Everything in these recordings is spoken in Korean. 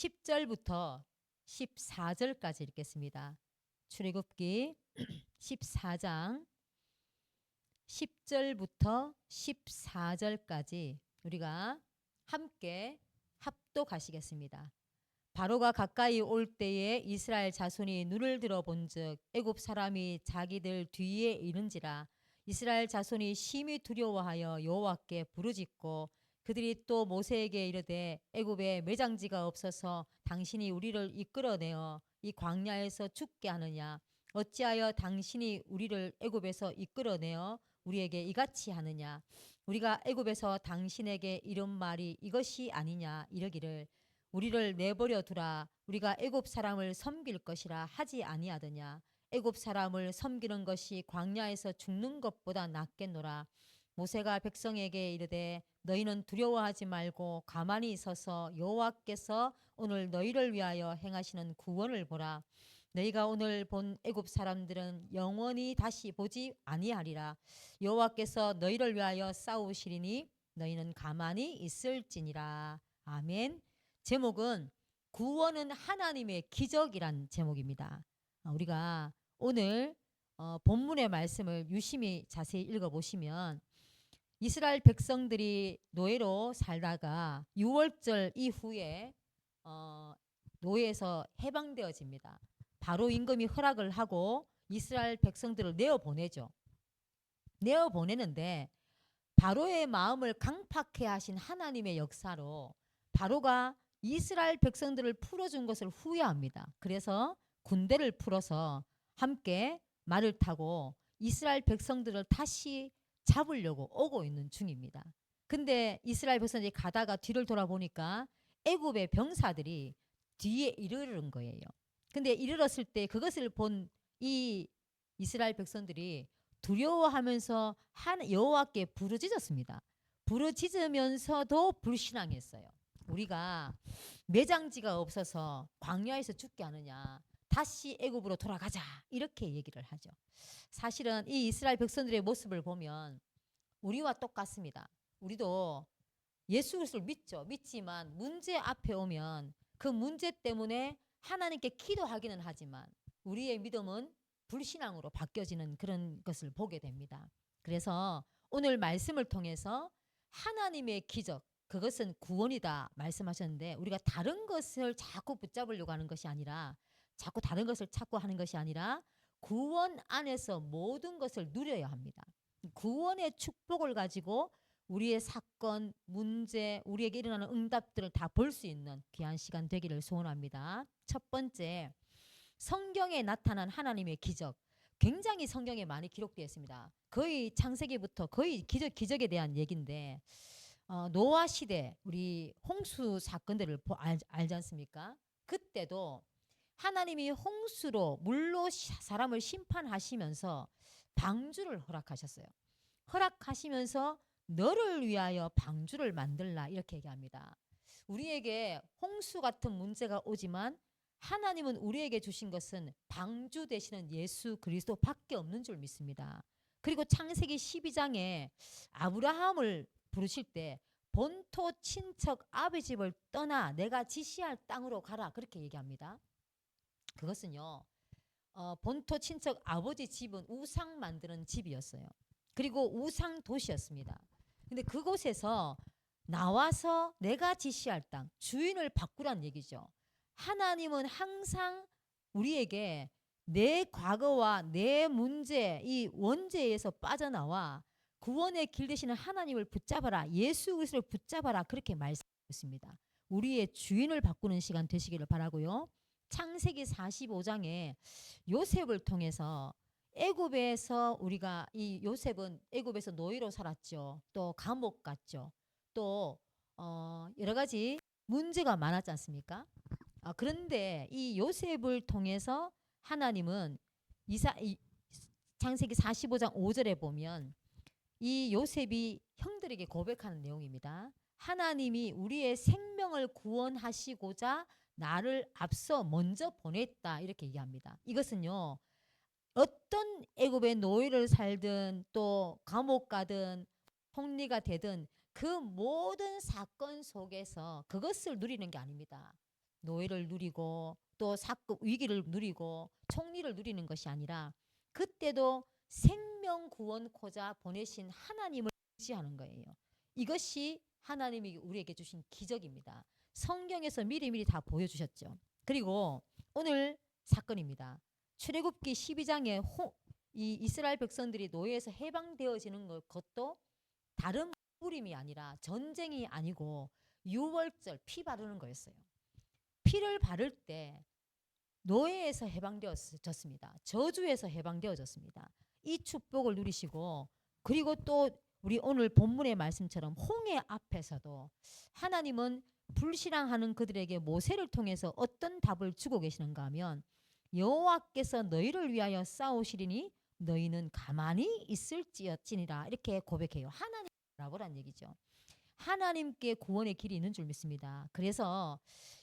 10절부터 14절까지 읽겠습니다. 출애굽기 14장 10절부터 14절까지 우리가 함께 합독하시겠습니다. 바로가 가까이 올 때에 이스라엘 자손이 눈을 들어 본즉 애굽 사람이 자기들 뒤에 이른지라. 이스라엘 자손이 심히 두려워하여 여호와께 부르짖고 그들이 또 모세에게 이르되 애굽에 매장지가 없어서 당신이 우리를 이끌어내어 이 광야에서 죽게 하느냐. 어찌하여 당신이 우리를 애굽에서 이끌어내어 우리에게 이같이 하느냐. 우리가 애굽에서 당신에게 이른 말이 이것이 아니냐. 이르기를 우리를 내버려 두라. 우리가 애굽 사람을 섬길 것이라 하지 아니하더냐. 애굽 사람을 섬기는 것이 광야에서 죽는 것보다 낫겠노라. 모세가 백성에게 이르되 너희는 두려워하지 말고 가만히 서서 여호와께서 오늘 너희를 위하여 행하시는 구원을 보라. 너희가 오늘 본 애굽 사람들은 영원히 다시 보지 아니하리라. 여호와께서 너희를 위하여 싸우시리니 너희는 가만히 있을지니라. 아멘. 제목은 구원은 하나님의 기적이란 제목입니다. 우리가 오늘 본문의 말씀을 유심히 자세히 읽어보시면 이스라엘 백성들이 노예로 살다가 6월절 이후에 노예에서 해방되어집니다. 바로 임금이 허락을 하고 이스라엘 백성들을 내어보내죠. 내어보내는데 바로의 마음을 강팍해 하신 하나님의 역사로 바로가 이스라엘 백성들을 풀어준 것을 후회합니다. 그래서 군대를 풀어서 함께 말을 타고 이스라엘 백성들을 다시 잡으려고 오고 있는 중입니다. 근데 이스라엘 백성들이 가다가 뒤를 돌아보니까 애굽의 병사들이 뒤에 이르는 거예요. 근데 이르렀을 때 그것을 본 이 이스라엘 백성들이 두려워하면서 여호와께 부르짖었습니다. 부르짖으면서도 불신앙했어요. 우리가 매장지가 없어서 광야에서 죽게 하느냐. 다시 애굽으로 돌아가자. 이렇게 얘기를 하죠. 사실은 이 이스라엘 백성들의 모습을 보면 우리와 똑같습니다. 우리도 예수 그리스도를 믿죠. 믿지만 문제 앞에 오면 그 문제 때문에 하나님께 기도하기는 하지만 우리의 믿음은 불신앙으로 바뀌어지는 그런 것을 보게 됩니다. 그래서 오늘 말씀을 통해서 하나님의 기적, 그것은 구원이다 말씀하셨는데 우리가 다른 것을 자꾸 붙잡으려고 하는 것이 아니라 자꾸 다른 것을 찾고 하는 것이 아니라 구원 안에서 모든 것을 누려야 합니다. 구원의 축복을 가지고 우리의 사건, 문제, 우리에게 일어나는 응답들을 다 볼 수 있는 귀한 시간 되기를 소원합니다. 첫 번째, 성경에 나타난 하나님의 기적. 굉장히 성경에 많이 기록되어 있습니다. 거의 창세기부터 거의 기적에 대한 얘기인데 노아 시대 우리 홍수 사건들을 알지 않습니까? 그때도 하나님이 홍수로 물로 사람을 심판하시면서 방주를 허락하셨어요. 허락하시면서 너를 위하여 방주를 만들라 이렇게 얘기합니다. 우리에게 홍수 같은 문제가 오지만 하나님은 우리에게 주신 것은 방주 되시는 예수 그리스도밖에 없는 줄 믿습니다. 그리고 창세기 12장에 아브라함을 부르실 때 본토 친척 아비 집을 떠나 내가 지시할 땅으로 가라 그렇게 얘기합니다. 그것은요 본토 친척 아버지 집은 우상 만드는 집이었어요. 그리고 우상 도시였습니다. 근데 그곳에서 나와서 내가 지시할 땅 주인을 바꾸란 얘기죠. 하나님은 항상 우리에게 내 과거와 내 문제 이 원죄에서 빠져나와 구원의 길 되시는 하나님을 붙잡아라. 예수 그리스도를 붙잡아라. 그렇게 말씀했습니다. 우리의 주인을 바꾸는 시간 되시기를 바라고요. 창세기 45장에 요셉을 통해서 애굽에서 우리가 이 요셉은 애굽에서 노예로 살았죠. 또 감옥 갔죠. 또 여러 가지 문제가 많았지 않습니까? 그런데 이 요셉을 통해서 하나님은 창세기 45장 5절에 보면 이 요셉이 형들에게 고백하는 내용입니다. 하나님이 우리의 생명을 구원하시고자 나를 앞서 먼저 보냈다 이렇게 얘기합니다. 이것은요 어떤 애굽의 노예를 살든 또 감옥 가든 총리가 되든 그 모든 사건 속에서 그것을 누리는 게 아닙니다. 노예를 누리고 또 사건 위기를 누리고 총리를 누리는 것이 아니라 그때도 생명 구원코자 보내신 하나님을 의지하는 거예요. 이것이 하나님이 우리에게 주신 기적입니다. 성경에서 미리미리 다 보여주셨죠. 그리고 오늘 사건입니다. 출애굽기 12장에 이 이스라엘 백성들이 노예에서 해방되어지는 것도 다른 부림이 아니라 전쟁이 아니고 유월절 피 바르는 거였어요. 피를 바를 때 노예에서 해방되어졌습니다. 저주에서 해방되어졌습니다. 이 축복을 누리시고 그리고 또 우리 오늘 본문의 말씀처럼 홍해 앞에서도 하나님은 불신앙하는 그들에게 모세를 통해서 어떤 답을 주고 계시는가 하면 여호와께서 너희를 위하여 싸우시리니 너희는 가만히 있을지어찌니라 이렇게 고백해요. 하나님 라보란 얘기죠. 하나님께 구원의 길이 있는 줄 믿습니다. 그래서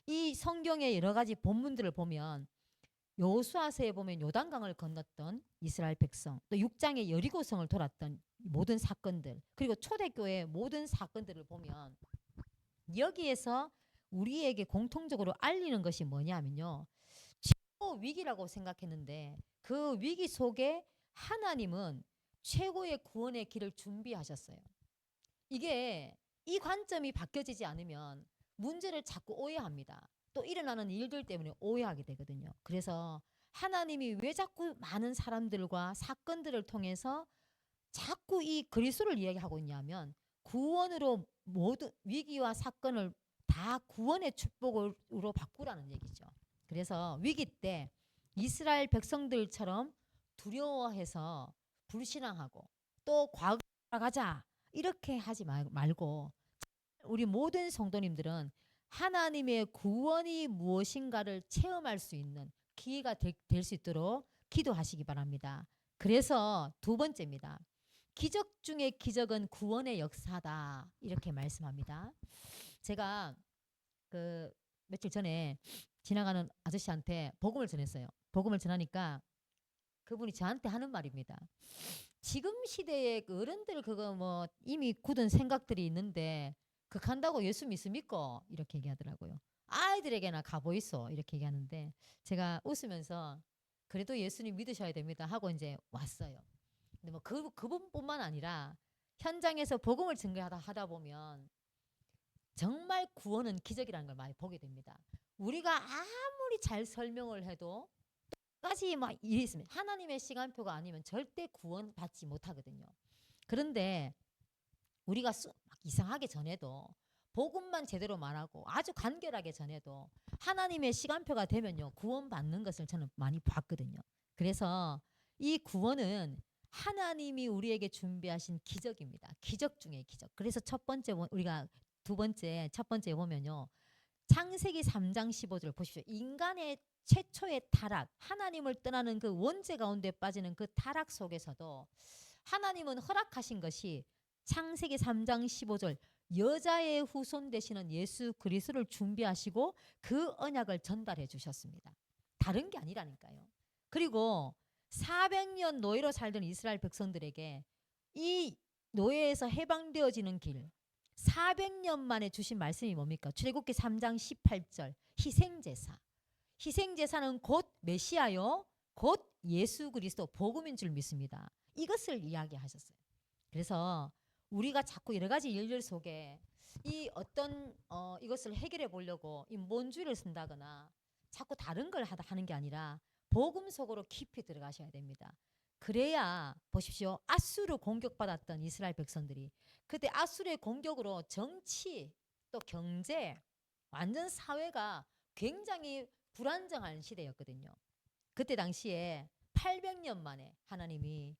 이 성경의 여러 가지 본문들을 보면 여호수아서에 보면 요단강을 건넜던 이스라엘 백성, 또 6장의 여리고성을 돌았던 모든 사건들, 그리고 초대교회의 모든 사건들을 보면 여기에서 우리에게 공통적으로 알리는 것이 뭐냐면요. 최고 위기라고 생각했는데 그 위기 속에 하나님은 최고의 구원의 길을 준비하셨어요. 이게 이 관점이 바뀌어지지 않으면 문제를 자꾸 오해합니다. 또 일어나는 일들 때문에 오해하게 되거든요. 그래서 하나님이 왜 자꾸 많은 사람들과 사건들을 통해서 자꾸 이 그리스도를 이야기하고 있냐면 구원으로 모든 위기와 사건을 다 구원의 축복으로 바꾸라는 얘기죠. 그래서 위기 때 이스라엘 백성들처럼 두려워해서 불신앙하고 또 과거로 가자 이렇게 하지 말고 우리 모든 성도님들은 하나님의 구원이 무엇인가를 체험할 수 있는 기회가 될 수 있도록 기도하시기 바랍니다. 그래서 두 번째입니다. 기적 중의 기적은 구원의 역사다 이렇게 말씀합니다. 제가 그 며칠 전에 지나가는 아저씨한테 복음을 전했어요. 복음을 전하니까 그분이 저한테 하는 말입니다. 지금 시대의 그 어른들 그거 뭐 이미 굳은 생각들이 있는데 그 간다고 예수 믿습니까? 이렇게 얘기하더라고요. 아이들에게나 가보이소 이렇게 얘기하는데 제가 웃으면서 그래도 예수님 믿으셔야 됩니다 하고 이제 왔어요. 근데 뭐 그분뿐만 아니라 현장에서 복음을 증거하다 보면 정말 구원은 기적이라는 걸 많이 보게 됩니다. 우리가 아무리 잘 설명을 해도 까지 막 일이 있으면 하나님의 시간표가 아니면 절대 구원받지 못하거든요. 그런데 우리가 막 이상하게 전해도 복음만 제대로 말하고 아주 간결하게 전해도 하나님의 시간표가 되면요 구원받는 것을 저는 많이 봤거든요. 그래서 이 구원은 하나님이 우리에게 준비하신 기적입니다. 기적 중의 기적. 그래서 첫 번째 우리가 첫 번째 보면요. 창세기 3장 15절 보십시오. 인간의 최초의 타락, 하나님을 떠나는 그 원죄 가운데 빠지는 그 타락 속에서도 하나님은 허락하신 것이 창세기 3장 15절 여자의 후손 되시는 예수 그리스도를 준비하시고 그 언약을 전달해 주셨습니다. 다른 게 아니라니까요. 그리고 400년 노예로 살던 이스라엘 백성들에게 이 노예에서 해방되어지는 길 400년 만에 주신 말씀이 뭡니까? 출애굽기 3장 18절 희생제사. 희생제사는 곧 메시아요. 곧 예수 그리스도 복음인 줄 믿습니다. 이것을 이야기하셨어요. 그래서 우리가 자꾸 여러 가지 일들 속에 이 어떤 이것을 해결해 보려고 인본주의를 쓴다거나 자꾸 다른 걸 하는 게 아니라 복음 속으로 깊이 들어가셔야 됩니다. 그래야 보십시오. 아수르 공격받았던 이스라엘 백성들이 그때 아수르의 공격으로 정치 또 경제 완전 사회가 굉장히 불안정한 시대였거든요. 그때 당시에 800년 만에 하나님이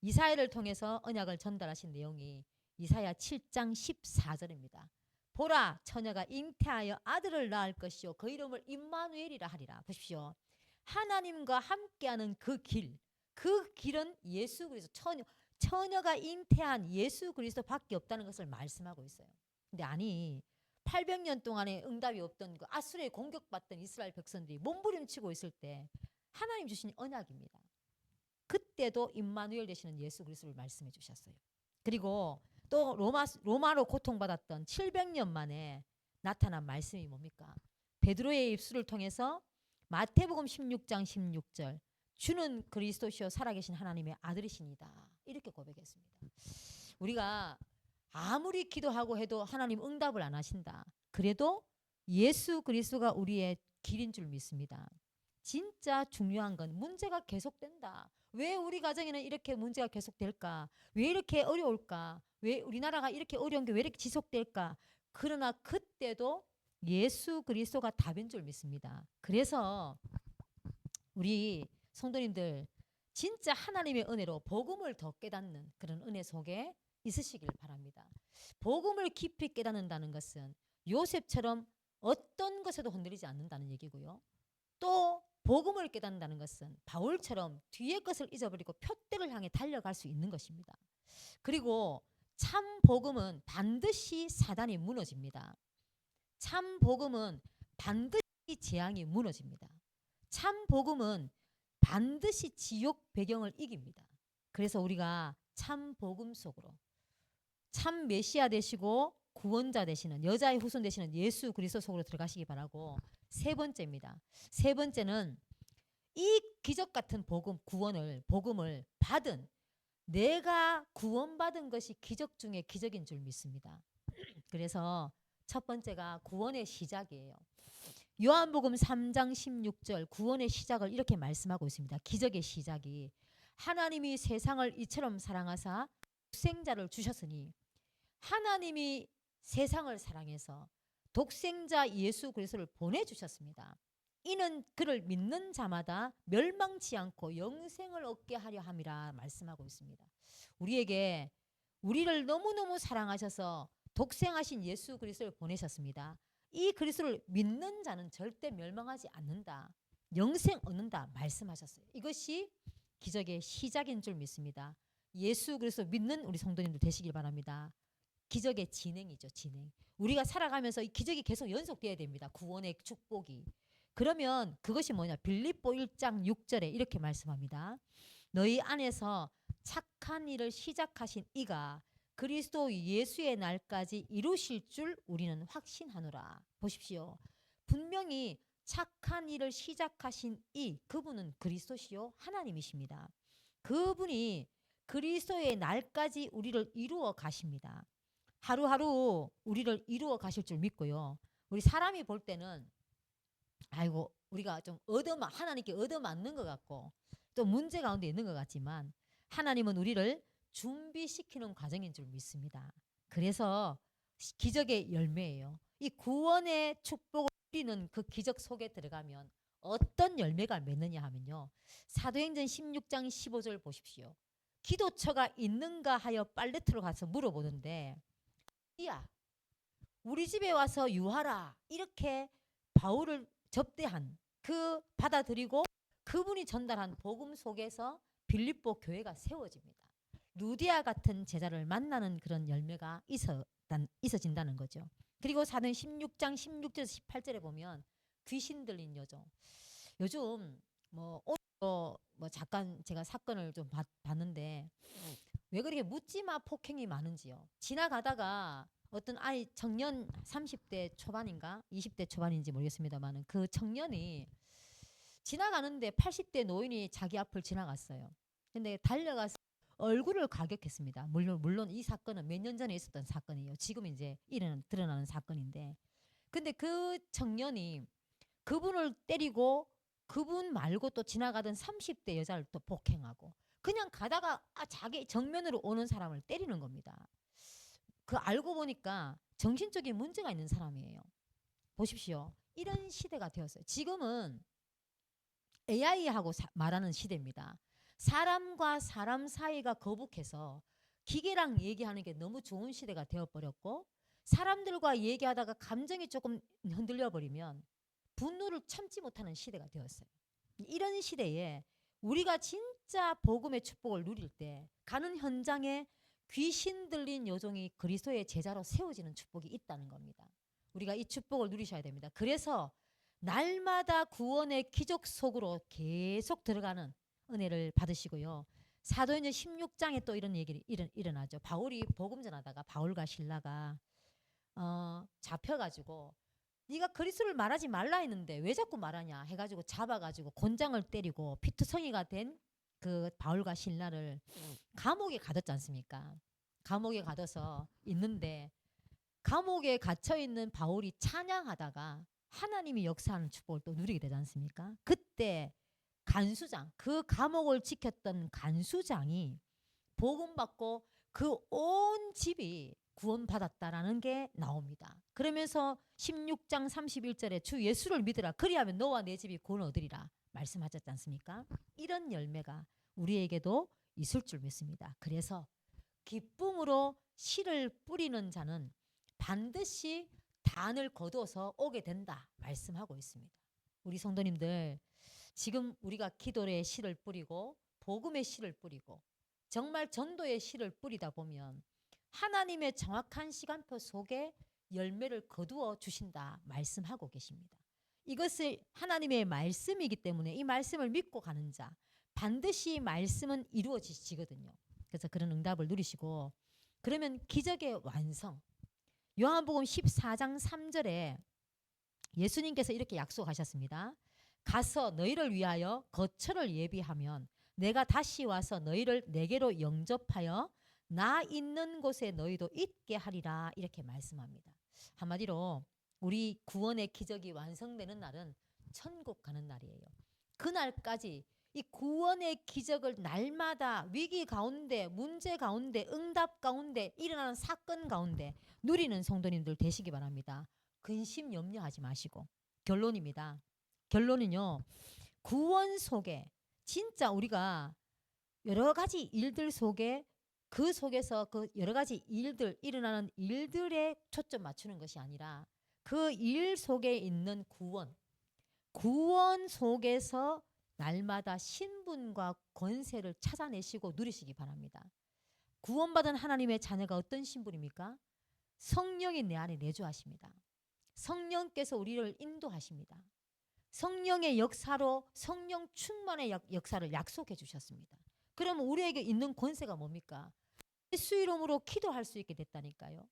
이사야를 통해서 언약을 전달하신 내용이 이사야 7장 14절입니다. 보라 처녀가 잉태하여 아들을 낳을 것이요 그 이름을 임마누엘이라 하리라. 보십시오. 하나님과 함께하는 그 길은 예수 그리스도 처녀가 잉태한 예수 그리스도밖에 없다는 것을 말씀하고 있어요. 근데 아니 800년 동안에 응답이 없던 그 아수르에 공격받던 이스라엘 백성들이 몸부림치고 있을 때 하나님 주신 언약입니다. 그때도 임마누엘 되시는 예수 그리스도를 말씀해 주셨어요. 그리고 또 로마로 고통받았던 700년 만에 나타난 말씀이 뭡니까? 베드로의 입술을 통해서 마태복음 16장 16절 주는 그리스도시요 살아계신 하나님의 아들이십니다. 이렇게 고백했습니다. 우리가 아무리 기도하고 해도 하나님 응답을 안 하신다. 그래도 예수 그리스도가 우리의 길인 줄 믿습니다. 진짜 중요한 건 문제가 계속된다. 왜 우리 가정에는 이렇게 문제가 계속될까? 왜 이렇게 어려울까? 왜 우리나라가 이렇게 어려운 게 왜 이렇게 지속될까? 그러나 그때도 예수 그리스도가 답인 줄 믿습니다. 그래서 우리 성도님들 진짜 하나님의 은혜로 복음을 더 깨닫는 그런 은혜 속에 있으시길 바랍니다. 복음을 깊이 깨닫는다는 것은 요셉처럼 어떤 것에도 흔들리지 않는다는 얘기고요. 또 복음을 깨닫는다는 것은 바울처럼 뒤의 것을 잊어버리고 표대를 향해 달려갈 수 있는 것입니다. 그리고 참 복음은 반드시 사단이 무너집니다. 참 복음은 반드시 재앙이 무너집니다. 참 복음은 반드시 지옥 배경을 이깁니다. 그래서 우리가 참 복음 속으로 참 메시아 되시고 구원자 되시는 여자의 후손 되시는 예수 그리스도 속으로 들어가시기 바라고, 세 번째입니다. 세 번째는 이 기적 같은 복음, 복음을 받은 내가 구원받은 것이 기적 중에 기적인 줄 믿습니다. 그래서 첫 번째가 구원의 시작이에요. 요한복음 3장 16절 구원의 시작을 이렇게 말씀하고 있습니다. 기적의 시작이 하나님이 세상을 이처럼 사랑하사 독생자를 주셨으니, 하나님이 세상을 사랑해서 독생자 예수 그리스도를 보내주셨습니다. 이는 그를 믿는 자마다 멸망치 않고 영생을 얻게 하려 함이라 말씀하고 있습니다. 우리를 너무너무 사랑하셔서 독생하신 예수 그리스도를 보내셨습니다. 이 그리스도를 믿는 자는 절대 멸망하지 않는다. 영생 얻는다 말씀하셨어요. 이것이 기적의 시작인 줄 믿습니다. 예수 그리스도 믿는 우리 성도님들 되시길 바랍니다. 기적의 진행이죠, 진행. 우리가 살아가면서 이 기적이 계속 연속돼야 됩니다. 구원의 축복이. 그러면 그것이 뭐냐? 빌립보 1장 6절에 이렇게 말씀합니다. 너희 안에서 착한 일을 시작하신 이가 그리스도 예수의 날까지 이루실 줄 우리는 확신하노라. 보십시오. 분명히 착한 일을 시작하신 그분은 그리스도시요 하나님이십니다. 그분이 그리스도의 날까지 우리를 이루어 가십니다. 하루하루 우리를 이루어 가실 줄 믿고요. 우리 사람이 볼 때는 아이고 우리가 좀 하나님께 얻어맞는 것 같고 또 문제 가운데 있는 것 같지만, 하나님은 우리를 준비시키는 과정인 줄 믿습니다. 그래서 기적의 열매예요. 이 구원의 축복을 누리는 그 기적 속에 들어가면 어떤 열매가 맺느냐 하면요, 사도행전 16장 15절 보십시오. 기도처가 있는가 하여 빨레트로 가서 물어보는데, 야 우리 집에 와서 유하라 이렇게 바울을 접대한 받아들이고 그분이 전달한 복음 속에서 빌립보 교회가 세워집니다. 루디아 같은 제자를 만나는 그런 열매가 있어진다는 거죠. 그리고 사도행 16장 16절에서 18절에 보면 귀신 들린 여종. 요즘 잠깐 제가 사건을 좀 봤는데 왜 그렇게 묻지마 폭행이 많은지요. 지나가다가 어떤 아이 청년 30대 초반인가 20대 초반인지 모르겠습니다만 그 청년이 지나가는데 80대 노인이 자기 앞을 지나갔어요. 근데 달려가서 얼굴을 가격했습니다. 물론 이 사건은 몇 년 전에 있었던 사건이에요. 지금 이제 드러나는 사건인데, 근데 그 청년이 그분을 때리고 그분 말고 또 지나가던 30대 여자를 또 폭행하고 그냥 가다가 자기 정면으로 오는 사람을 때리는 겁니다. 그 알고 보니까 정신적인 문제가 있는 사람이에요. 보십시오. 이런 시대가 되었어요. 지금은 AI하고 말하는 시대입니다. 사람과 사람 사이가 거북해서 기계랑 얘기하는 게 너무 좋은 시대가 되어버렸고, 사람들과 얘기하다가 감정이 조금 흔들려 버리면 분노를 참지 못하는 시대가 되었어요. 이런 시대에 우리가 진짜 복음의 축복을 누릴 때 가는 현장에 귀신 들린 여종이 그리스도의 제자로 세워지는 축복이 있다는 겁니다. 우리가 이 축복을 누리셔야 됩니다. 그래서 날마다 구원의 기적 속으로 계속 들어가는 은혜를 받으시고요. 사도행전 16장에 또 이런 얘기가 일어나죠. 바울이 복음 전하다가 바울과 실라가 잡혀가지고 네가 그리스도를 말하지 말라 했는데 왜 자꾸 말하냐 해가지고 잡아가지고 곤장을 때리고 피투성이가 된 그 바울과 신라를 감옥에 가뒀지 않습니까? 감옥에 가둬서 있는데 감옥에 갇혀 있는 바울이 찬양하다가 하나님이 역사하는 축복을 또 누리게 되지 않습니까? 그때 간수장, 그 감옥을 지켰던 간수장이 복음 받고 그 온 집이 구원받았다라는 게 나옵니다. 그러면서 16장 31절에 주 예수를 믿으라 그리하면 너와 내 집이 구원 얻으리라 말씀하셨지 않습니까? 이런 열매가 우리에게도 있을 줄 믿습니다. 그래서 기쁨으로 씨를 뿌리는 자는 반드시 단을 거두어서 오게 된다 말씀하고 있습니다. 우리 성도님들 지금 우리가 기도의 씨를 뿌리고 복음의 씨를 뿌리고 정말 전도의 씨를 뿌리다 보면 하나님의 정확한 시간표 속에 열매를 거두어 주신다 말씀하고 계십니다. 이것을 하나님의 말씀이기 때문에 이 말씀을 믿고 가는 자 반드시 말씀은 이루어지거든요. 그래서 그런 응답을 누리시고 그러면 기적의 완성 요한복음 14장 3절에 예수님께서 이렇게 약속하셨습니다. 가서 너희를 위하여 거처를 예비하면 내가 다시 와서 너희를 내게로 영접하여 나 있는 곳에 너희도 있게 하리라 이렇게 말씀합니다. 한마디로 우리 구원의 기적이 완성되는 날은 천국 가는 날이에요. 그날까지 이 구원의 기적을 날마다 위기 가운데 문제 가운데 응답 가운데 일어나는 사건 가운데 누리는 성도님들 되시기 바랍니다. 근심 염려하지 마시고 결론입니다. 결론은요. 구원 속에 진짜 우리가 여러 가지 일들 속에 그 속에서 그 여러 가지 일들 일어나는 일들에 초점 맞추는 것이 아니라 그 일 속에 있는 구원 속에서 날마다 신분과 권세를 찾아내시고 누리시기 바랍니다. 구원받은 하나님의 자녀가 어떤 신분입니까? 성령이 내 안에 내주하십니다. 성령께서 우리를 인도하십니다. 성령의 역사로 성령 충만의 역사를 약속해 주셨습니다. 그러면 우리에게 있는 권세가 뭡니까? 예수 이름으로 기도할 수 있게 됐다니까요.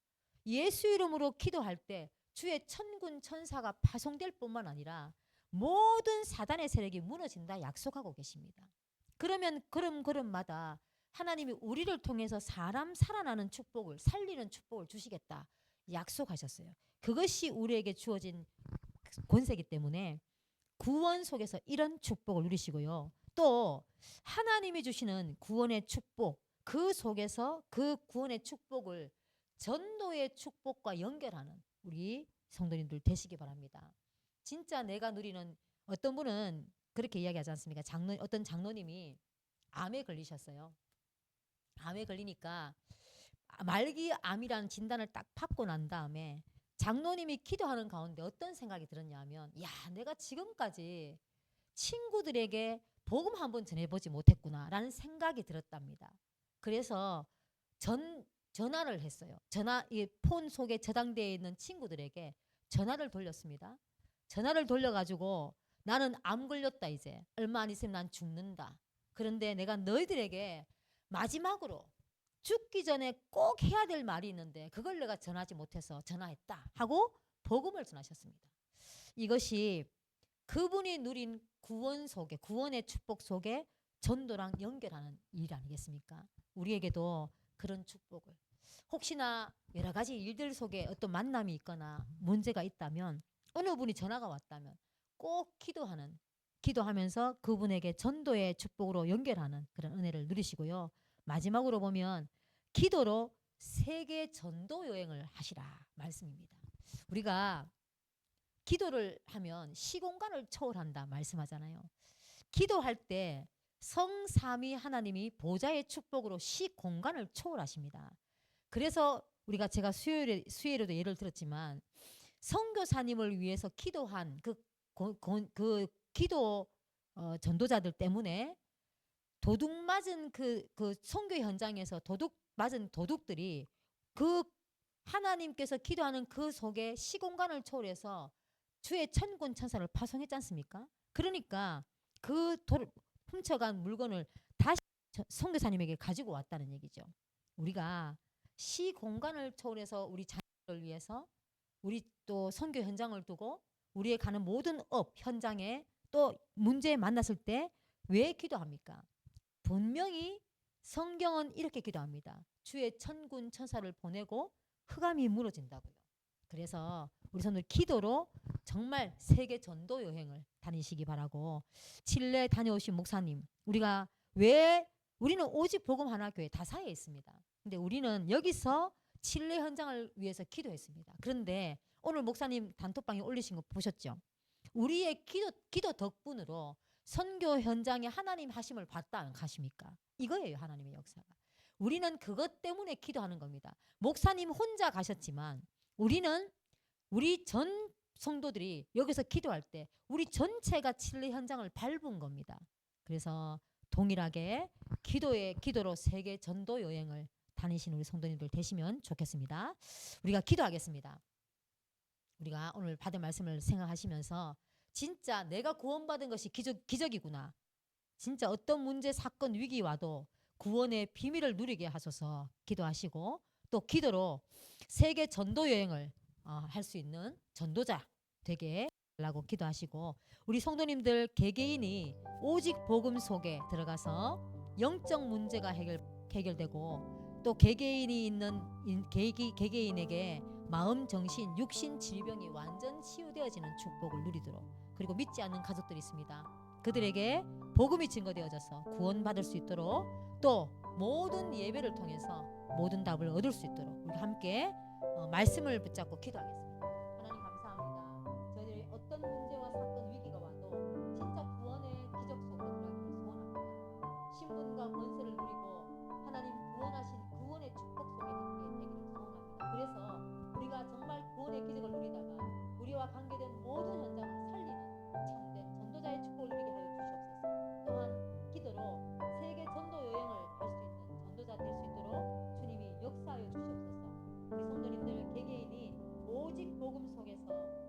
예수 이름으로 기도할 때 주의 천군 천사가 파송될 뿐만 아니라 모든 사단의 세력이 무너진다 약속하고 계십니다. 그러면 걸음마다 하나님이 우리를 통해서 사람 살아나는 축복을 살리는 축복을 주시겠다 약속하셨어요. 그것이 우리에게 주어진 권세이기 때문에 구원 속에서 이런 축복을 누리시고요. 또 하나님이 주시는 구원의 축복 그 속에서 그 구원의 축복을 전도의 축복과 연결하는 우리 성도님들 되시기 바랍니다. 진짜 내가 누리는 어떤 분은 그렇게 이야기하지 않습니까? 어떤 장로님이 암에 걸리셨어요. 암에 걸리니까 말기암이라는 진단을 딱 받고 난 다음에 장로님이 기도하는 가운데 어떤 생각이 들었냐면 야 내가 지금까지 친구들에게 복음 한번 전해보지 못했구나라는 생각이 들었답니다. 그래서 전화를 했어요. 이 폰 속에 저장되어 있는 친구들에게 전화를 돌렸습니다. 전화를 돌려가지고 나는 암 걸렸다 이제 얼마 안 있으면 난 죽는다. 그런데 내가 너희들에게 마지막으로 죽기 전에 꼭 해야 될 말이 있는데 그걸 내가 전하지 못해서 전화했다 하고 복음을 전하셨습니다. 이것이 그분이 누린 구원 속에 구원의 축복 속에 전도랑 연결하는 일 아니겠습니까? 우리에게도 그런 축복을 혹시나 여러 가지 일들 속에 어떤 만남이 있거나 문제가 있다면 어느 분이 전화가 왔다면 꼭 기도하면서 그분에게 전도의 축복으로 연결하는 그런 은혜를 누리시고요. 마지막으로 보면 기도로 세계 전도 여행을 하시라 말씀입니다. 우리가 기도를 하면 시공간을 초월한다 말씀하잖아요. 기도할 때 성삼위 하나님이 보좌의 축복으로 시공간을 초월하십니다. 그래서 제가 수요일에도 예를 들었지만 선교사님을 위해서 기도한 그 기도 전도자들 때문에 도둑 맞은 그 선교 현장에서 도둑 맞은 도둑들이 그 하나님께서 기도하는 그 속에 시공간을 초월해서 주의 천군 천사를 파송했지 않습니까? 그러니까 그 훔쳐간 물건을 다시 선교사님에게 가지고 왔다는 얘기죠. 우리가 시공간을 초월해서 우리 자녀를 위해서 우리 또 선교 현장을 두고 우리의 가는 모든 업 현장에 또 문제에 만났을 때 왜 기도합니까? 분명히 성경은 이렇게 기도합니다. 주의 천군 천사를 보내고 흑암이 무너진다고요. 그래서 우리 성도들 기도로 정말 세계 전도 여행을 다니시기 바라고, 칠레 다녀오신 목사님, 우리는 오직 복음 하나 교회 다사에 있습니다. 근데 우리는 여기서 칠레 현장을 위해서 기도했습니다. 그런데 오늘 목사님 단톡방에 올리신 거 보셨죠? 우리의 기도 덕분으로 선교 현장에 하나님 하심을 봤다 안 가십니까? 이거예요, 하나님의 역사가. 우리는 그것 때문에 기도하는 겁니다. 목사님 혼자 가셨지만 우리 전 성도들이 여기서 기도할 때 우리 전체가 칠레 현장을 밟은 겁니다. 그래서 동일하게 기도로 세계 전도 여행을 다니신 우리 성도님들 되시면 좋겠습니다. 우리가 기도하겠습니다. 우리가 오늘 받은 말씀을 생각하시면서 진짜 내가 구원받은 것이 기적이구나. 진짜 어떤 문제, 사건, 위기 와도 구원의 비밀을 누리게 하소서 기도하시고, 또 기도로 세계 전도 여행을 할 수 있는 전도자 되게 하라고 기도하시고, 우리 성도님들 개개인이 오직 복음 속에 들어가서 영적 문제가 해결되고, 또 개개인에게 마음, 정신, 육신 질병이 완전 치유되어지는 축복을 누리도록, 그리고 믿지 않는 가족들이 있습니다. 그들에게 복음이 증거되어져서 구원받을 수 있도록, 또 모든 예배를 통해서 모든 답을 얻을 수 있도록 우리 함께 말씀을 붙잡고 기도하겠습니다. 하나님 감사합니다. 저희들이 어떤 문제와 사건, 위기가 와도 진짜 구원의 기적 속으로 들어가기를 소원합니다. 신분과 권세를 누리고 하나님 구원하신 구원의 축복 속에 함께 되기를 소원합니다. 그래서 우리가 정말 구원의 기적을 누리다가 우리와 관계된 모든 현장을 살리는 참된 전도자의 축복을 누리게 하여 주시옵소서. 또한 기도로 세계 전도 여행을 할 수 있는 전도자 될 수 있도록 주님이 역사하여 주시옵소서. 우리 성도님들 개개인이 오직 복음 속에서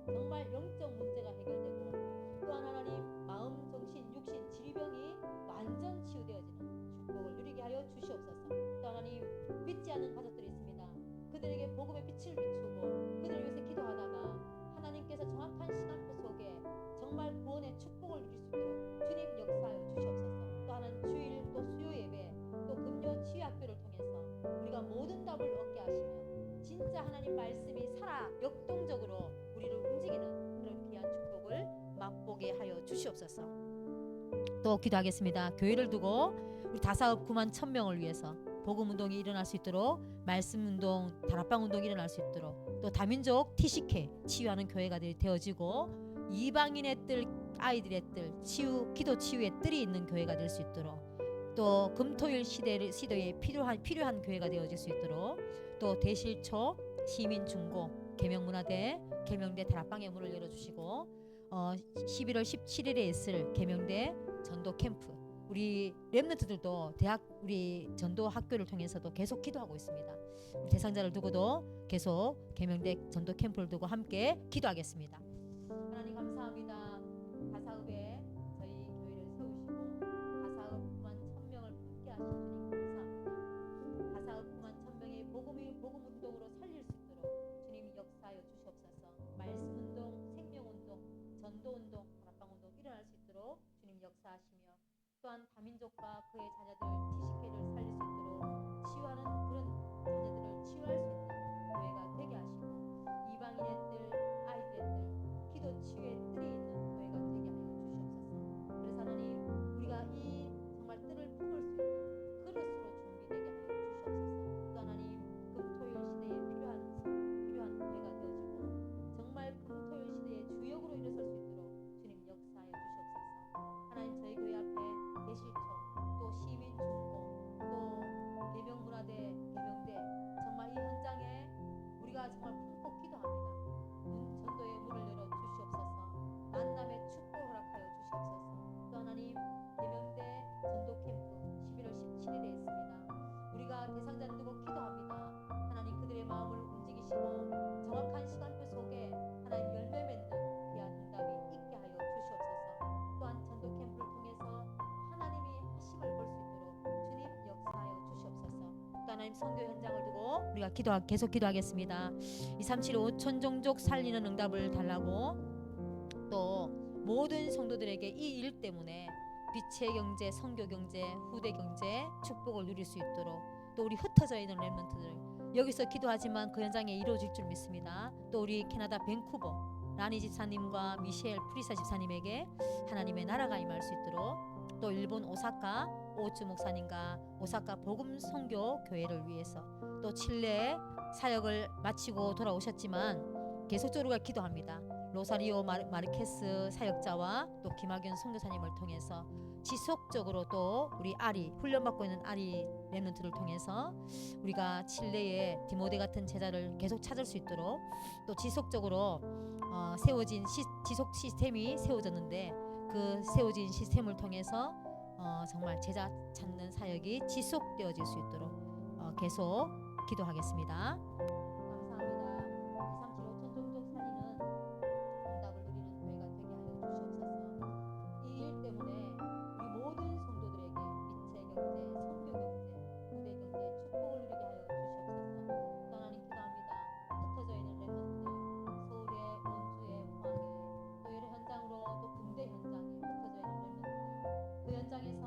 정말 영적 문제가 해결되고, 또한 하나님 마음, 정신, 육신 질병이 완전 치유되어지는 축복을 누리게 하여 주시옵소서. 또 하나님 믿지 않는 가족들이 있습니다. 그들에게 복음의 빛을 비추고 그들을 위해서 기도하다가 하나님께서 정확한 시간표 속에 정말 구원의 축복을 누릴 수 있도록 주님 역사하여 주시옵소서. 또 하나는 주일, 또 수요 예배, 또 금요 치유학교를 통해서 우리가 모든 답을 얻게 하시며 진짜 하나님 말씀이 살아 역동적으로 우리를 움직이는 그런 귀한 축복을 맛보게 하여 주시옵소서. 또 기도하겠습니다. 교회를 두고 우리 다사업 9만 1,000명을 위해서 복음운동이 일어날 수 있도록, 말씀운동, 다락방운동이 일어날 수 있도록, 또 다민족 TCK 치유하는 교회가 되어지고 이방인의 뜰, 아이들의 뜰, 기도 치유의 뜰이 있는 교회가 될 수 있도록, 또 금토일 시대에 필요한 교회가 되어질 수 있도록, 또 대실초, 시민중고, 계명문화대, 계명대 다락방의 문을 열어주시고, 11월 17일에 있을 계명대 전도 캠프, 우리 렘넌트들도 우리 전도 학교를 통해서도 계속 기도하고 있습니다. 우리 대상자를 두고도 계속 계명대 전도 캠프를 두고 함께 기도하겠습니다. 하나님 감사합니다. 다사읍에 저희 교회를 세우시고 다사읍 9만 1,000명을 품게 하신 주님 감사합니다. 다사읍 9만 1,000명의 복음 운동으로 살릴 수 있도록 주님이 역사하여 주시옵소서. 말씀 운동, 생명 운동, 전도 운동, 다락방 운동 일어날 수 있도록 주님 역사하시며, 또한 다민족과 그의 자녀들 TCK를 살릴 수 있도록 치유하는 그런 자녀들을 치유할 수 있는 교회가 되게 하시고, 이방인의 뜰, 아이들의 뜰, 기도 치유의 뜰이 있는 교회가 되게 하여 주시옵소서. 그래서 하나님 우리가 이 정말 뜰을 품을 수 있는 그릇으로 준비되게 하여 주시옵소서. 또 하나님 금토일 시대에 필요한 교회가 되어지고 정말 금토일 시대의 주역으로 일어설 수 있도록 주님 역사하여 주시옵소서. 하나님 저희 교회 앞에 대실초, 또 시민중고, 또 계명문화대, 계명대, 정말 이 현장에 하나님 선교 현장을 두고 우리가 계속 기도하겠습니다. 237 5천 종족 살리는 응답을 달라고, 또 모든 성도들에게 이 일 때문에 빛의 경제, 선교 경제, 후대 경제 축복을 누릴 수 있도록, 또 우리 흩어져 있는 렘넌트들 여기서 기도하지만 그 현장에 이루어질 줄 믿습니다. 또 우리 캐나다 밴쿠버 라니 집사님과 미셸 프리사 집사님에게 하나님의 나라가 임할 수 있도록, 또 일본 오사카 오츠 목사님과 오사카 복음 선교 교회를 위해서, 또 칠레 사역을 마치고 돌아오셨지만 계속적으로 기도합니다. 로사리오 마르케스 사역자와 또 김학윤 선교사님을 통해서 지속적으로, 또 우리 아리 훈련받고 있는 아리 렘넌트를 통해서 우리가 칠레의 디모데 같은 제자를 계속 찾을 수 있도록, 또 지속적으로 세워진 지속 시스템이 세워졌는데 그 세워진 시스템을 통해서 정말 제자 찾는 사역이 지속되어질 수 있도록 계속 기도하겠습니다. 감사합니다. 237 5천 종족 살리는 응답을 누리는 교회가 되게 하여 주시옵소서. 이 일 때문에 우리 모든 성도들에게 빛의 경제, 선교 경제, 후대 경제 축복을 누리게 하여 주시옵소서. 또 하나님 기도합니다. 흩어져 있는 렘넌트들, 서울에, 원주에, 포항에, 또 여러 현장으로, 또 군대 현장에 흩어져 있는 렘넌트들, 그 현장에서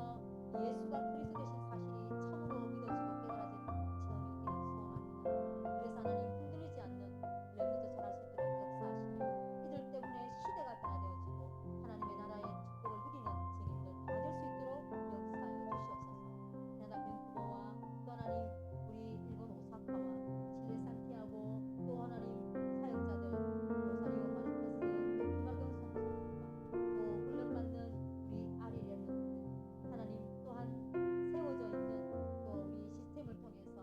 예수가 그리스도 되신 사실이 참으로 믿어지고 깨달아진 체험이 있기를 소원합니다. 그래서 하나님 흔들리지 않는 렘넌트 자랄 수 있도록 역사하시며, 이들 때문에 시대가 변화되어지고 하나님의 나라의 축복을 누리는 증인들 다 될 수 있도록 역사하여 주시옵소서. 캐나다 밴쿠버와 또 하나님 우리 일본 오사카와 칠레 산티아고, 또 하나님 사역자들 로사리오 마르케스, 또 김학영 선교사님과 또 훈련받는 우리 아리 렘넌트들, 하나님 또한 세워져 있는 또 우리 시스템을 통해서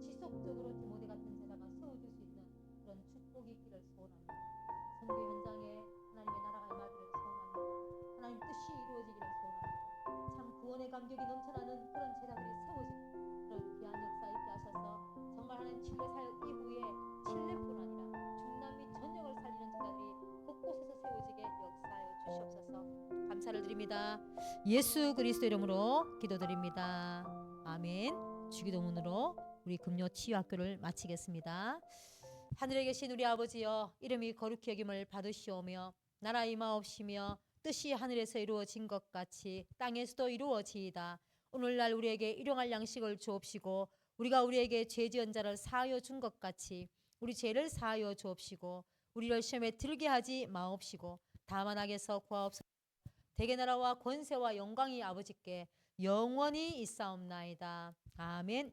지속적으로 디모데 같은 제자가 세워질 수 있는 그런 축복이 있기를 소원합니다. 선교 현장에 하나님의 나라가 임하기를 소원합니다. 하나님 뜻이 이루어지기를 소원합니다. 참 구원의 감격이 넘쳐나는 그런 제자들이 세워지는 그런 귀한 역사 있게 하셔서 정말 하나님 칠레 사역 이후에 칠레뿐 아니라 중남 및 전역을 살리는 제자들이 곳곳에서 세워지게 역사하여 주시옵소서. 감사를 드립니다. 예수 그리스도 이름으로 기도드립니다. 아멘. 주기도문으로 우리 금요 치유학교를 마치겠습니다. 하늘에 계신 우리 아버지여, 이름이 거룩히 여김을 받으시오며 나라 임하옵시며 뜻이 하늘에서 이루어진 것 같이 땅에서도 이루어지이다. 오늘날 우리에게 일용할 양식을 주옵시고, 우리가 우리에게 죄 지은 자를 사하여 준 것 같이 우리 죄를 사하여 주옵시고, 우리를 시험에 들게 하지 마옵시고 다만 악에서 구하옵소서. 대개 나라와 권세와 영광이 아버지께 영원히 있사옵나이다. 아멘.